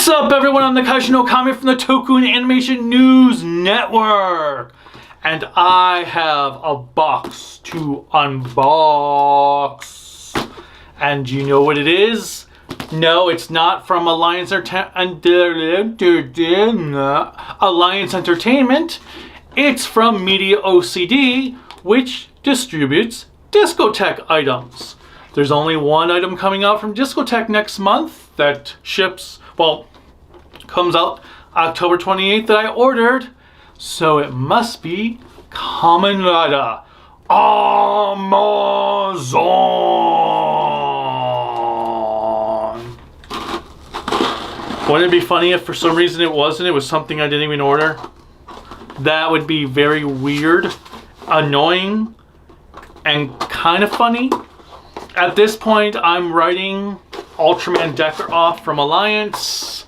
What's up, everyone? I'm the Kamen from the Toku and Animation News Network, and I have a box to unbox. And you know what it is? No, it's not from Alliance Entertainment. It's from Media OCD, which distributes discotheque items. There's only one item coming out from discotheque next month that ships, well, comes out October 28th that I ordered. So it must be Kamen Rider Amazon. Wouldn't it be funny if for some reason it wasn't? It was something I didn't even order. That would be very weird, annoying, and kind of funny. At this point, I'm writing Ultraman Decker off from Alliance.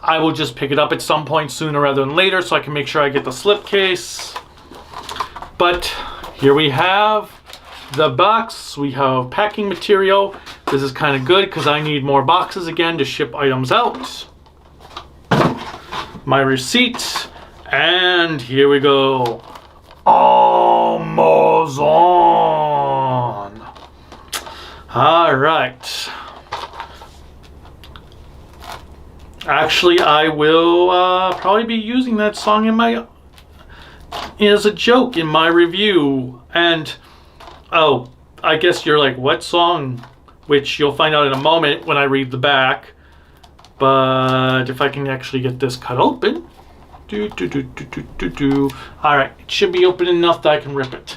I will just pick it up at some point sooner rather than later so I can make sure I get the slipcase. But here we have the box. We have packing material. This is kind of good because I need more boxes again to ship items out. My receipt. And here we go. Amazon. All right. Actually, I will probably be using that song as a joke in my review. And oh, I guess you're like, what song? Which you'll find out in a moment when I read the back. But if I can actually get this cut open. All right, it should be open enough that I can rip it.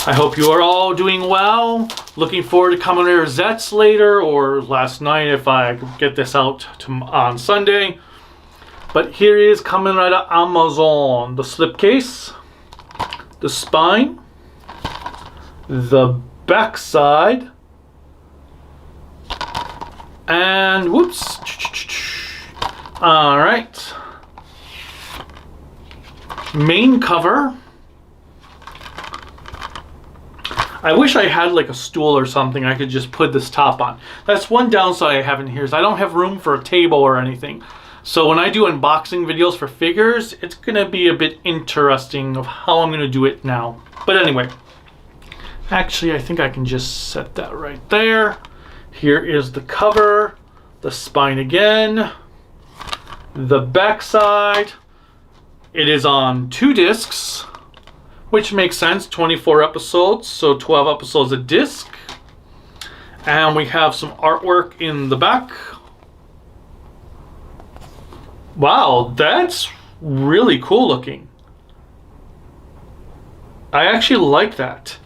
I hope you are all doing well. Looking forward to Kamen Rider Zets later, or last night if I get this out on Sunday. But here is Kamen Rider Amazon. The slipcase, the spine, the backside, and whoops. All right. Main cover. I wish I had like a stool or something I could just put this top on. That's one downside I have in here is I don't have room for a table or anything. So when I do unboxing videos for figures, it's gonna be a bit interesting of how I'm gonna do it now. But anyway, actually I think I can just set that right there. Here is the cover, the spine again, the backside. It is on 2 discs, which makes sense, 24 episodes, so 12 episodes a disc. And we have some artwork in the back. Wow, that's really cool looking. I actually like that.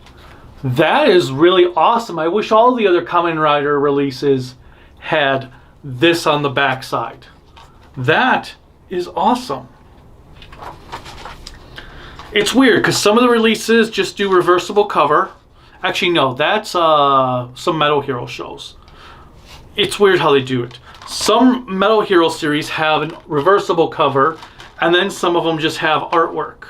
That is really awesome. I wish all the other Kamen Rider releases had this on the back side. That is awesome. It's weird because some of the releases just do reversible cover. Actually, no, that's some Metal Hero shows. It's weird how they do it. Some Metal Hero series have a reversible cover, and then some of them just have artwork.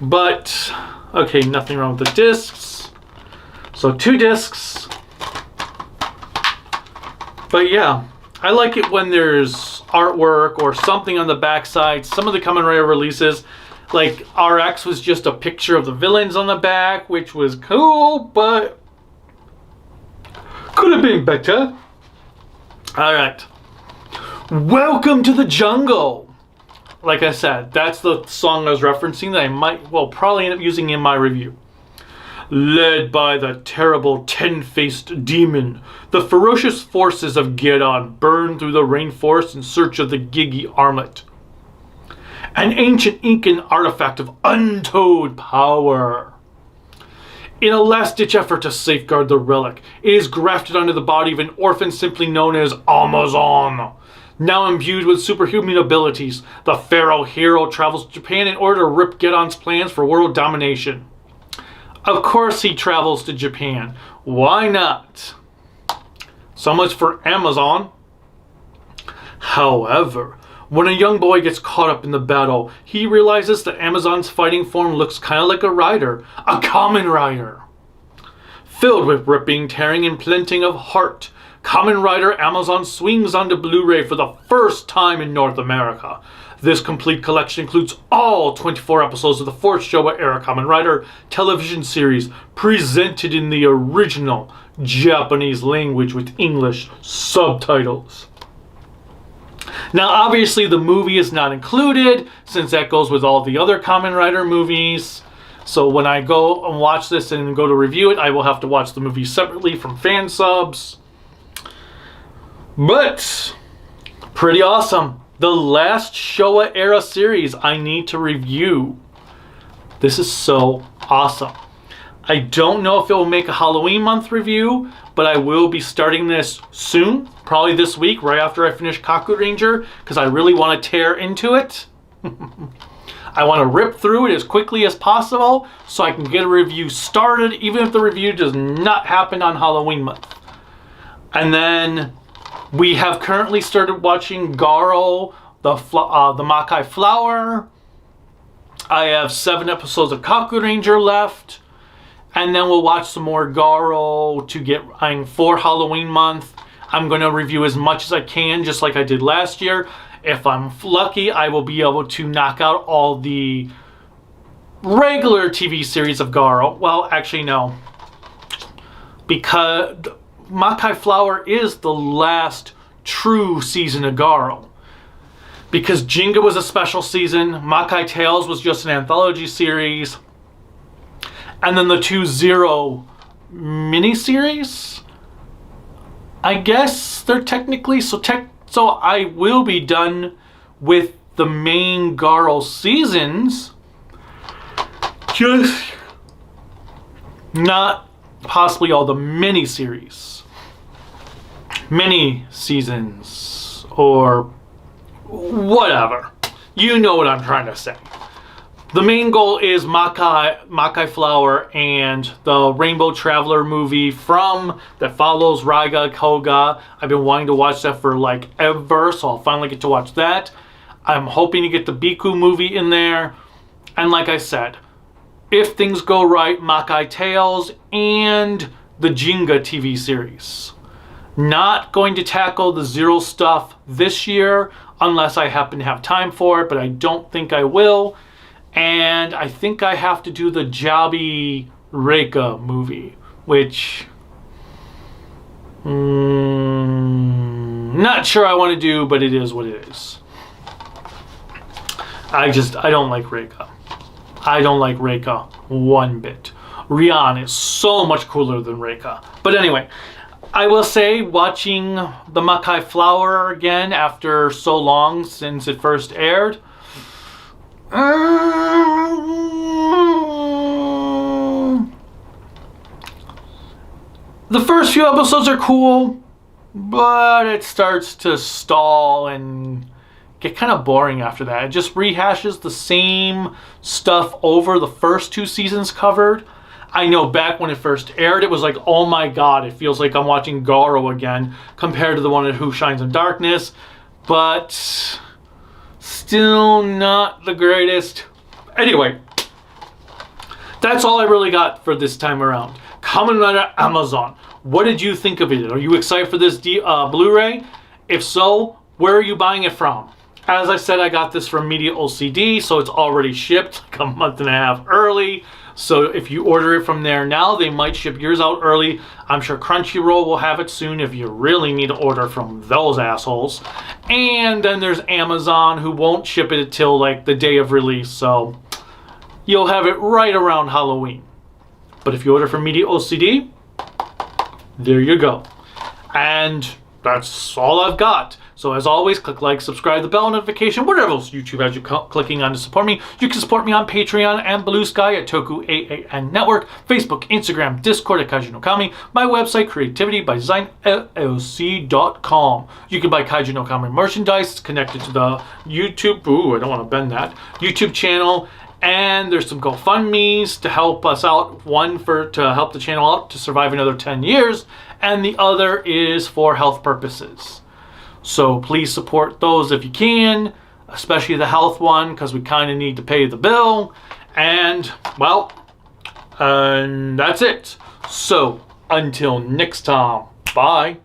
But, okay, nothing wrong with the discs. So 2 discs. But yeah, I like it when there's artwork or something on the backside. Some of the Kamen Rider releases, like RX, was just a picture of the villains on the back, which was cool, but could have been better. All right. Welcome to the Jungle. Like I said, that's the song I was referencing that I might, well, probably end up using in my review. Led by the terrible 10-faced demon, the ferocious forces of Geddon burn through the rainforest in search of the Gigi Armlet, an ancient Incan artifact of untold power. In a last-ditch effort to safeguard the relic, it is grafted onto the body of an orphan simply known as Amazon. Now imbued with superhuman abilities, the Pharaoh hero travels to Japan in order to rip Geddon's plans for world domination. Of course he travels to Japan. Why not? So much for Amazon. However, When a young boy gets caught up in the battle, he realizes that Amazon's fighting form looks kind of like a rider, a Kamen Rider. Filled with ripping, tearing, and plenting of heart, Kamen Rider Amazon swings onto Blu-ray for the first time in North America. This complete collection includes all 24 episodes of the 4th Showa-era Kamen Rider television series, presented in the original Japanese language with English subtitles. Now, obviously, the movie is not included, since that goes with all the other Kamen Rider movies. So when I go and watch this and go to review it, I will have to watch the movie separately from fan subs. But, pretty awesome. The last Showa-era series I need to review. This is so awesome. I don't know if it will make a Halloween month review, but I will be starting this soon, probably this week, right after I finish Kaku Ranger, because I really want to tear into it. I want to rip through it as quickly as possible so I can get a review started, even if the review does not happen on Halloween month. And then we have currently started watching Garo, the Makai Flower. I have 7 episodes of Kaku Ranger left. And then we'll watch some more Garo to get for Halloween month. I'm going to review as much as I can, just like I did last year. If I'm lucky, I will be able to knock out all the regular TV series of Garo. Well, actually, no. Because Makai Flower is the last true season of Garo. Because Jinga was a special season, Makai Tales was just an anthology series, and then the 2-0 miniseries, I guess they're technically, so I will be done with the main Garo seasons, just not possibly all the mini-series, mini-seasons, or whatever. You know what I'm trying to say. The main goal is Makai Flower and the Rainbow Traveler movie that follows Raiga Koga. I've been wanting to watch that for like ever, so I'll finally get to watch that. I'm hoping to get the Biku movie in there. And like I said, if things go right, Makai Tales and the Jinga TV series. Not going to tackle the Zero stuff this year unless I happen to have time for it, but I don't think I will. And I think I have to do the Jabi Reika movie, which not sure I want to do, but it is what it is. I don't like Reika. I don't like Reika one bit. Rian is so much cooler than Reika. But anyway, I will say, watching the Makai Flower again after so long since it first aired, the first few episodes are cool, but it starts to stall and get kind of boring after that. It just rehashes the same stuff over the first 2 seasons covered. I know back when it first aired, it was like, oh my god, it feels like I'm watching Garo again compared to the one at Who Shines in Darkness, but still not the greatest. Anyway, that's all I really got for this time around. Kamen Rider Amazon. What did you think of it? Are you excited for this Blu-ray? If so, where are you buying it from? As I said, I got this from Media OCD, so it's already shipped like a month and a half early. So if you order it from there now, they might ship yours out early. I'm sure Crunchyroll will have it soon if you really need to order from those assholes. And then there's Amazon, who won't ship it until like the day of release, so you'll have it right around Halloween. But if you order from Media OCD, there you go. And that's all I've got. So as always, click like, subscribe, the bell notification, whatever else YouTube has you clicking on to support me. You can support me on Patreon and Bluesky at tokuaannetwork, Facebook, Instagram, Discord at Kaiju no Kami, my website, creativitybyDesignLLC.com. You can buy Kaiju no Kami merchandise. It's connected to the YouTube, I don't want to bend that, YouTube channel. And there's some GoFundMes to help us out. One to help the channel out to survive another 10 years. And the other is for health purposes. So please support those if you can. especially the health one, because we kind of need to pay the bill. And, well, and that's it. So, until next time, bye.